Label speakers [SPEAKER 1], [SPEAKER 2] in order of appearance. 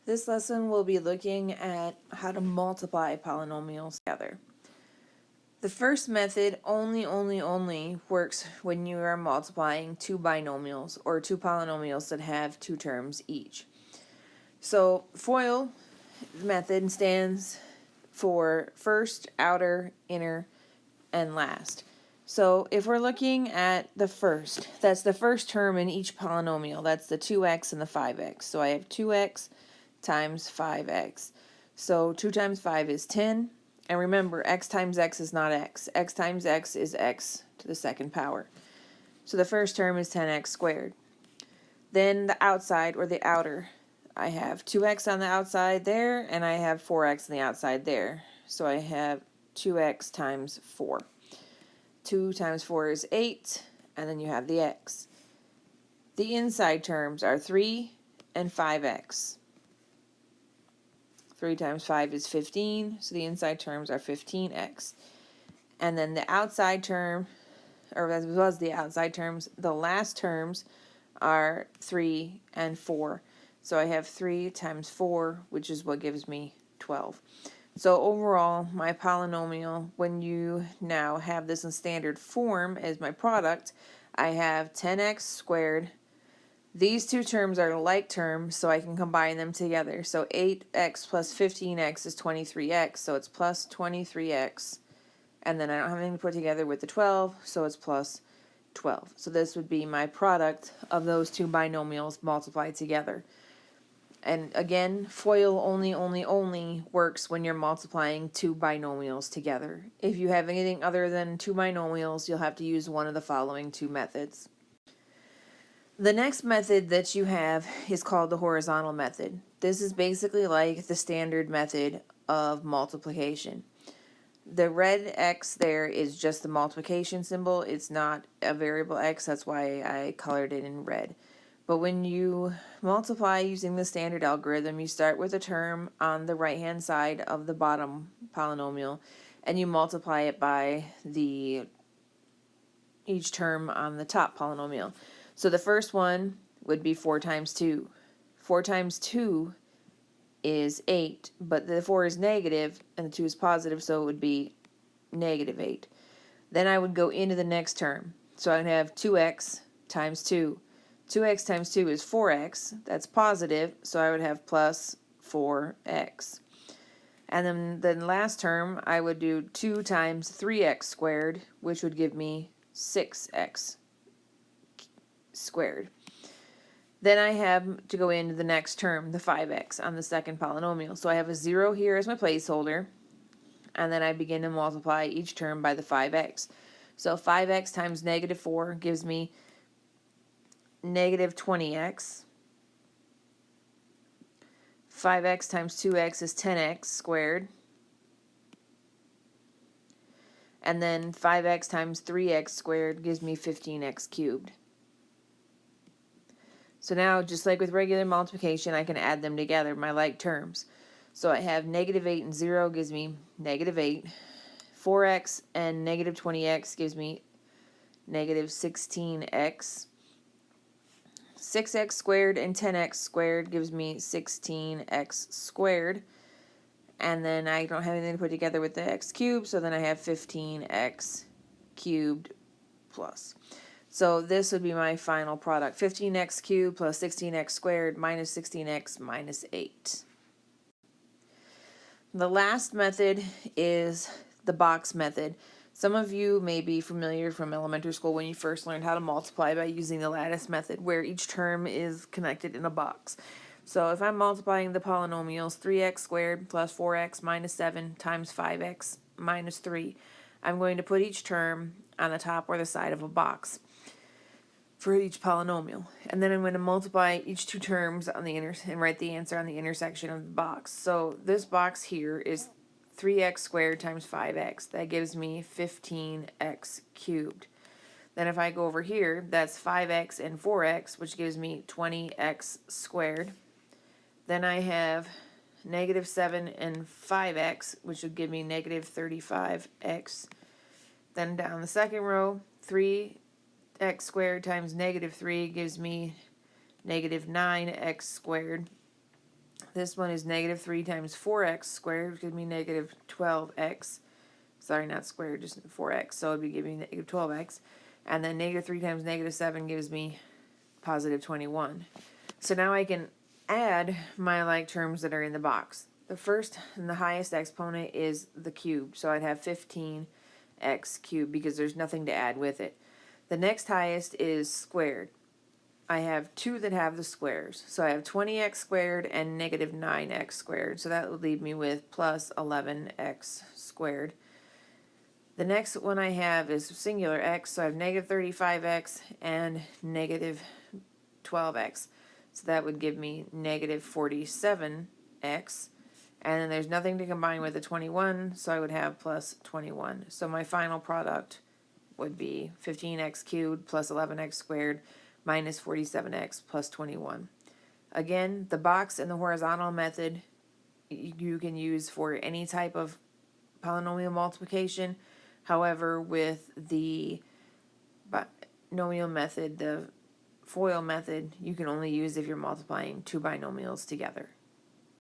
[SPEAKER 1] This lesson we'll be looking at how to multiply polynomials together. The first method only works when you are multiplying two binomials or two polynomials that have two terms each. So FOIL method stands for first, outer, inner, and last. So if we're looking at the first, that's the first term in each polynomial. That's the 2x and the 5x. So I have 2x times 5x. So 2 times 5 is 10. And remember, x times x is not x. X times x is x to the second power. So the first term is 10x squared. Then the outside, or the outer, I have 2x on the outside there, and I have 4x on the outside there. So I have 2x times 4. 2 times 4 is 8, and then you have the x. The inside terms are 3 and 5x. 3 times 5 is 15, so the inside terms are 15x. And then the outside term, or as well as the outside terms, the last terms are 3 and 4. So I have 3 times 4, which is what gives me 12. So overall, my polynomial, when you now have this in standard form as my product, I have 10x squared. These two terms are like terms, so I can combine them together. So 8x plus 15x is 23x, so it's plus 23x. And then I don't have anything to put together with the 12, so it's plus 12. So this would be my product of those two binomials multiplied together. And again, FOIL only works when you're multiplying two binomials together. If you have anything other than two binomials, you'll have to use one of the following two methods. The next method that you have is called the horizontal method. This is basically like the standard method of multiplication. The red X there is just the multiplication symbol. It's not a variable X, that's why I colored it in red. But when you multiply using the standard algorithm, you start with a term on the right-hand side of the bottom polynomial, and you multiply it by each term on the top polynomial. So the first one would be 4 times 2. 4 times 2 is 8, but the 4 is negative and the 2 is positive, so it would be negative 8. Then I would go into the next term. So I would have 2x times 2. 2x times 2 is 4x. That's positive, so I would have plus 4x. And then the last term, I would do 2 times 3x squared, which would give me 6x squared. Then I have to go into the next term, the 5x, on the second polynomial. So I have a 0 here as my placeholder, and then I begin to multiply each term by the 5x. So 5x times negative 4 gives me negative 20x. 5x times 2x is 10x squared. And then 5x times 3x squared gives me 15x cubed. So now, just like with regular multiplication, I can add them together, my like terms. So I have negative 8 and 0 gives me negative 8. 4x and negative 20x gives me negative 16x. 6x squared and 10x squared gives me 16x squared. And then I don't have anything to put together with the x cubed, so then I have 15x cubed plus. So this would be my final product, 15x cubed plus 16x squared minus 16x minus 8. The last method is the box method. Some of you may be familiar from elementary school when you first learned how to multiply by using the lattice method, where each term is connected in a box. So if I'm multiplying the polynomials 3x squared plus 4x minus 7 times 5x minus 3, I'm going to put each term on the top or the side of a box for each polynomial. And then I'm going to multiply each two terms on the and write the answer on the intersection of the box. So this box here is 3x squared times 5x. That gives me 15x cubed. Then if I go over here, that's 5x and 4x, which gives me 20x squared. Then I have negative 7 and 5x, which would give me negative 35x. Then down the second row, 3x squared times negative 3 gives me negative 9x squared. This one is negative 3 times 4x squared, which gives me negative 12x. Sorry, not squared, just 4x. So it would be giving me negative 12x. And then negative 3 times negative 7 gives me positive 21. So now I can add my like terms that are in the box. The first and the highest exponent is the cube. So I'd have 15x cubed because there's nothing to add with it. The next highest is squared. I have two that have the squares. So I have 20x squared and negative 9x squared. So that would leave me with plus 11x squared. The next one I have is singular x. So I have negative 35x and negative 12x. So that would give me negative 47x. And then there's nothing to combine with the 21. So I would have plus 21. So my final product would be 15x cubed plus 11x squared minus 47x plus 21. Again, the box and the horizontal method you can use for any type of polynomial multiplication. However, with the binomial method, the FOIL method, you can only use if you're multiplying two binomials together.